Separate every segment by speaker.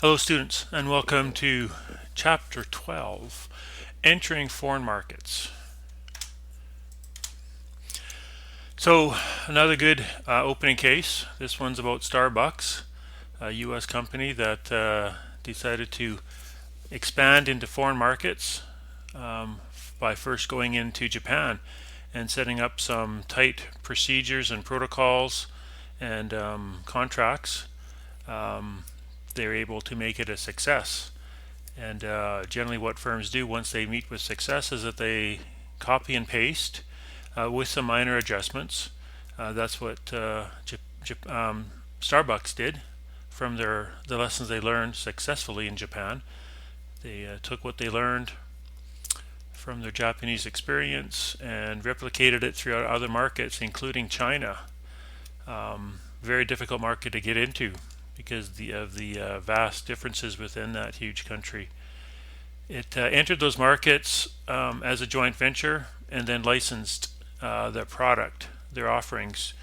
Speaker 1: Hello students and welcome to chapter 12, Entering Foreign Markets. So another good opening case. This one's about Starbucks, a US company that decided to expand into foreign markets by first going into Japan and setting up some tight procedures and protocols and contracts. They're able to make it a success. And generally what firms do once they meet with success is that they copy and paste with some minor adjustments. That's what Starbucks did from the lessons they learned successfully in Japan. They took what they learned from their Japanese experience and replicated it throughout other markets, including China. Very difficult market to get into because of the vast differences within that huge country. It entered those markets as a joint venture and then licensed their product, their offerings,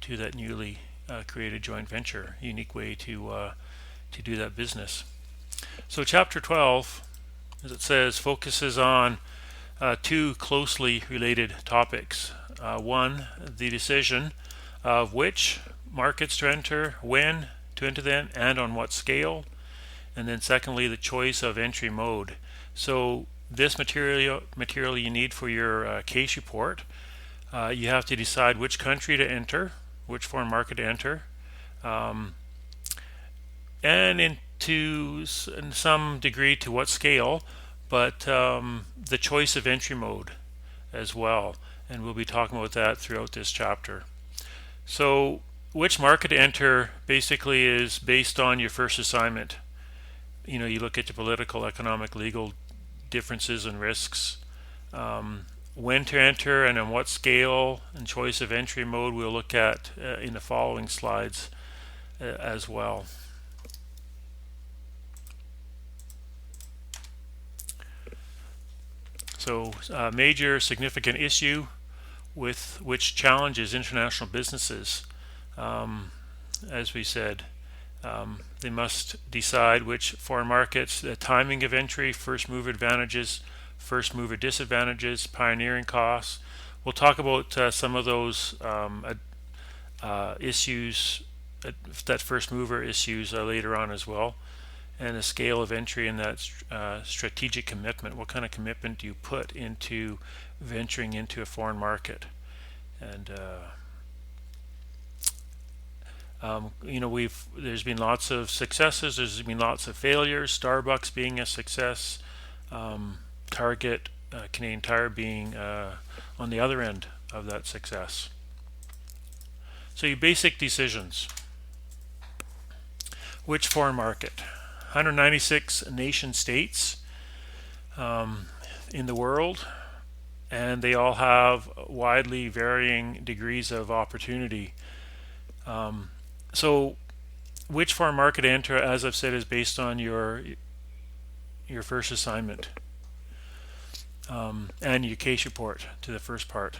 Speaker 1: to that newly created joint venture. Unique way to do that business. So chapter 12, as it says, focuses on two closely related topics. One, the decision of which markets to enter, when to enter them, and on what scale. And then secondly, the choice of entry mode. So this material you need for your case report. You have to decide which country to enter, which foreign market to enter, and in some degree to what scale, but the choice of entry mode as well. And we'll be talking about that throughout this chapter. So which market to enter basically is based on your first assignment. You look at your political, economic, legal differences and risks. When to enter and on what scale and choice of entry mode we'll look at in the following slides as well. So major significant issue with which challenges international businesses. As we said, they must decide which foreign markets, the timing of entry, first mover advantages, first mover disadvantages, pioneering costs. We'll talk about some of those issues, that first mover issues later on as well, and the scale of entry and that strategic commitment. What kind of commitment do you put into venturing into a foreign market? And there's been lots of successes, there's been lots of failures, Starbucks being a success, Target, Canadian Tire being on the other end of that success. So your basic decisions. Which foreign market? 196 nation states in the world, and they all have widely varying degrees of opportunity. So which foreign market to enter, as I've said, is based on your first assignment and your case report to the first part.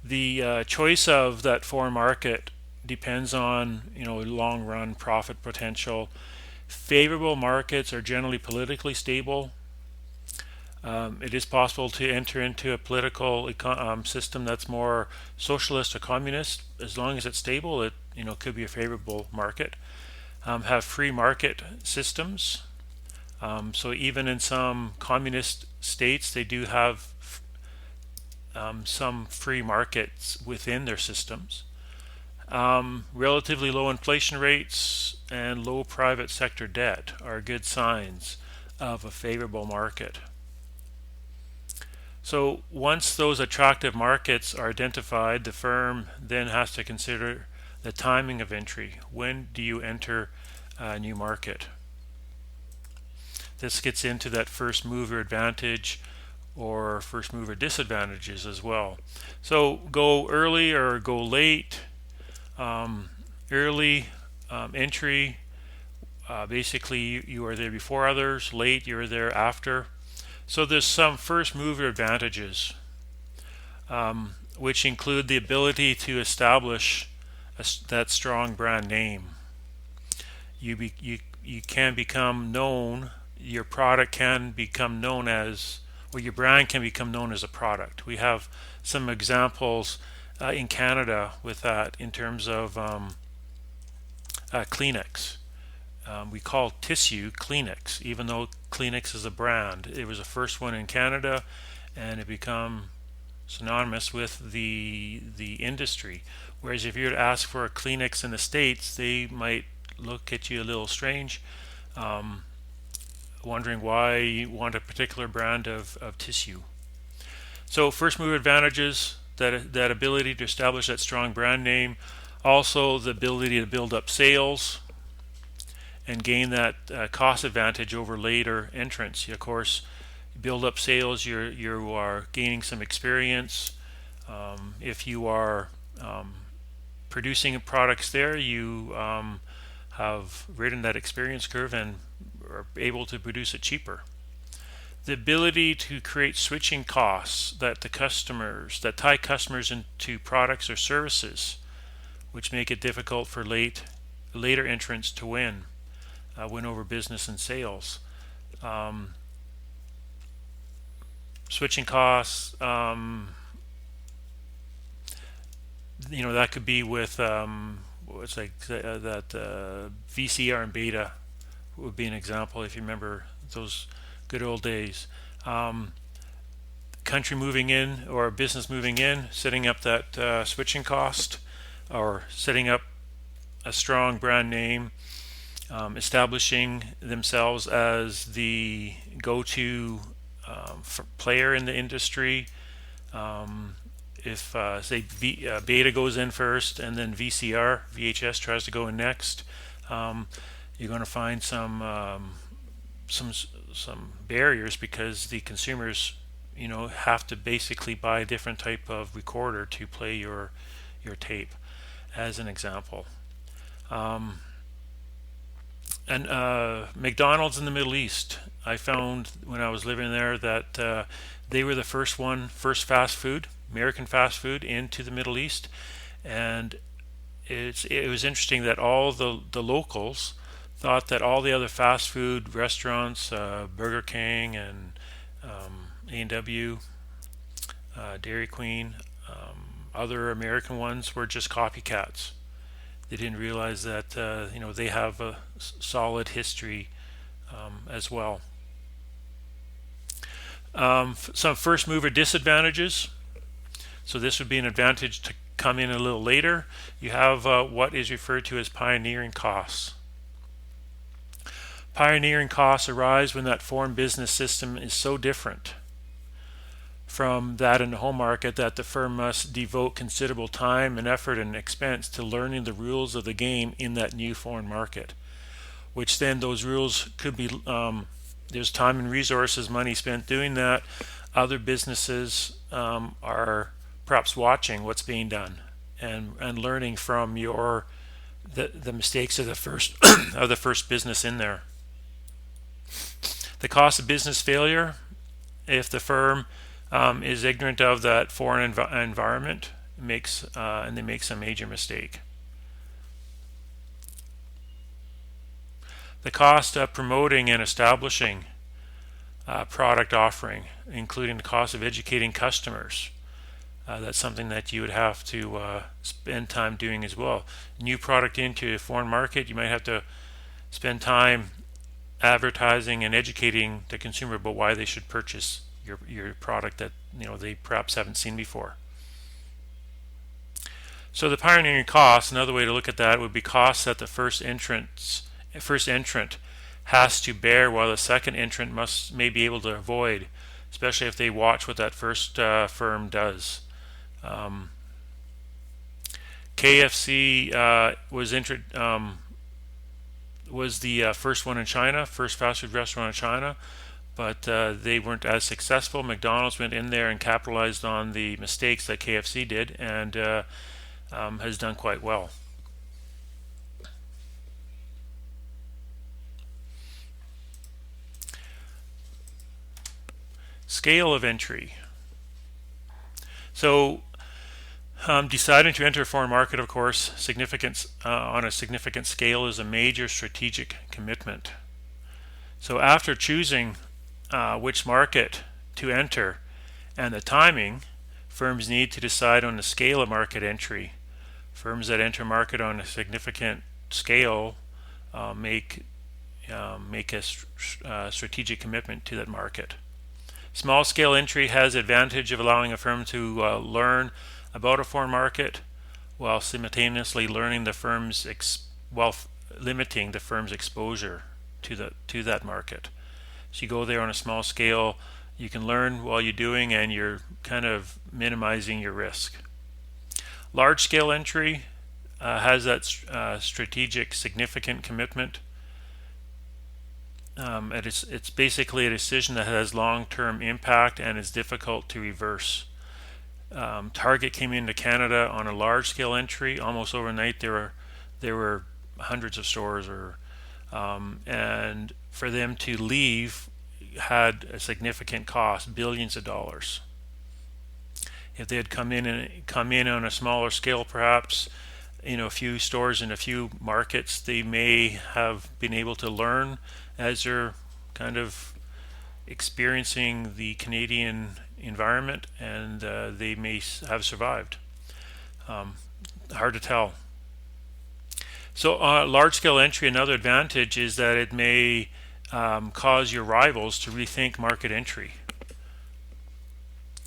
Speaker 1: The choice of that foreign market depends on long run profit potential. Favorable markets are generally politically stable. It is possible to enter into a political system that's more socialist or communist. As long as it's stable, it could be a favorable market. Have free market systems. So even in some communist states, they do have some free markets within their systems. Relatively low inflation rates and low private sector debt are good signs of a favorable market. So once those attractive markets are identified, the firm then has to consider the timing of entry. When do you enter a new market? This gets into that first mover advantage or first mover disadvantages as well. So go early or go late. Early entry, basically you are there before others. Late, you're there after. So there's some first mover advantages, which include the ability to establish that strong brand name. you can become known. Your product can become known as, or your brand can become known as a product. We have some examples in Canada with that in terms of Kleenex. We call tissue Kleenex, even though Kleenex is a brand. It was the first one in Canada, and it became synonymous with the industry. Whereas if you were to ask for a Kleenex in the States, they might look at you a little strange, wondering why you want a particular brand of tissue. So first mover advantages, that ability to establish that strong brand name, also the ability to build up sales and gain that cost advantage over later entrants. Of course, build up sales, you are gaining some experience. If you are producing products there, you have ridden that experience curve and are able to produce it cheaper. The ability to create switching costs that tie customers into products or services, which make it difficult for later entrants to win over business and sales. Switching costs, that could be with it's like that VCR and Beta would be an example, if you remember those good old days. Country moving in or business moving in, setting up that switching cost, or setting up a strong brand name, establishing themselves as the go-to player in the industry. If say Beta goes in first and then VHS tries to go in next, you're going to find some barriers, because the consumers have to basically buy a different type of recorder to play your tape, as an example. And McDonald's in the Middle East, I found when I was living there that they were the first American fast food into the Middle East. And it was interesting that all the locals thought that all the other fast food restaurants, Burger King and A&W, Dairy Queen, other American ones, were just copycats. They didn't realize that they have a solid history as well. Some first mover disadvantages. So this would be an advantage to come in a little later. You have what is referred to as pioneering costs. Pioneering costs arise when that foreign business system is so different from that in the home market that the firm must devote considerable time and effort and expense to learning the rules of the game in that new foreign market, which then those rules could be, there's time and resources, money spent doing that. Other businesses are perhaps watching what's being done and learning from the mistakes of the first of the first business in there. The cost of business failure, if the firm is ignorant of that foreign environment, and they make some major mistake. The cost of promoting and establishing product offering, including the cost of educating customers. That's something that you would have to spend time doing as well. New product into a foreign market, you might have to spend time advertising and educating the consumer about why they should purchase your product that they perhaps haven't seen before. So the pioneering costs, another way to look at that would be costs that the first entrant has to bear, while the second entrant may be able to avoid, especially if they watch what that first firm does. KFC was the first one in China, first fast food restaurant in China, but they weren't as successful. McDonald's went in there and capitalized on the mistakes that KFC did, and has done quite well. Scale of entry. So Deciding to enter a foreign market, of course, on a significant scale is a major strategic commitment. So after choosing which market to enter and the timing, firms need to decide on the scale of market entry. Firms that enter market on a significant scale make a strategic commitment to that market. Small scale entry has the advantage of allowing a firm to learn about a foreign market while simultaneously limiting the firm's exposure to that market. So you go there on a small scale, you can learn while you're doing, and you're kind of minimizing your risk. Large scale entry has that strategic significant commitment. It's basically a decision that has long-term impact and is difficult to reverse. Target came into Canada on a large-scale entry. Almost overnight, there were hundreds of stores, and for them to leave had a significant cost, billions of dollars. If they had come in on a smaller scale, perhaps a few stores in a few markets, they may have been able to learn as they're kind of experiencing the Canadian environment, and they may have survived. Hard to tell. So large-scale entry, another advantage is that it may cause your rivals to rethink market entry,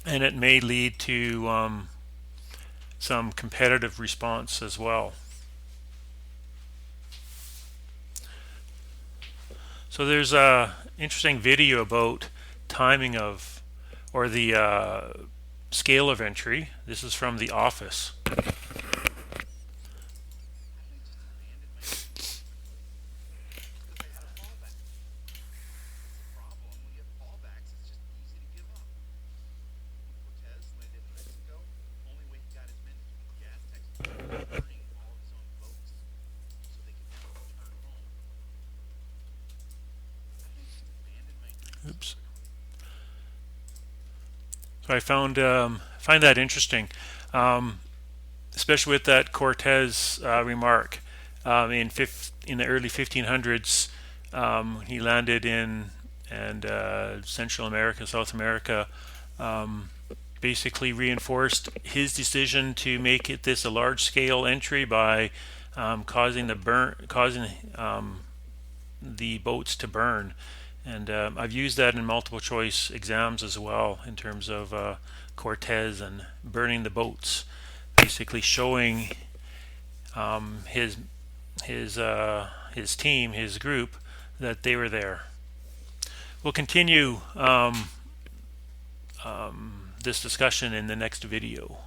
Speaker 1: and it may lead to some competitive response as well. So there's a interesting video about timing of, or the scale of entry. This is from The Office. Oops. So I find that interesting, especially with that Cortez remark. In the early 1500s, he landed in Central America, South America, basically reinforced his decision to make this a large-scale entry by causing the boats to burn. And I've used that in multiple choice exams as well, in terms of Cortez and burning the boats, basically showing his team, his group, that they were there. We'll continue this discussion in the next video.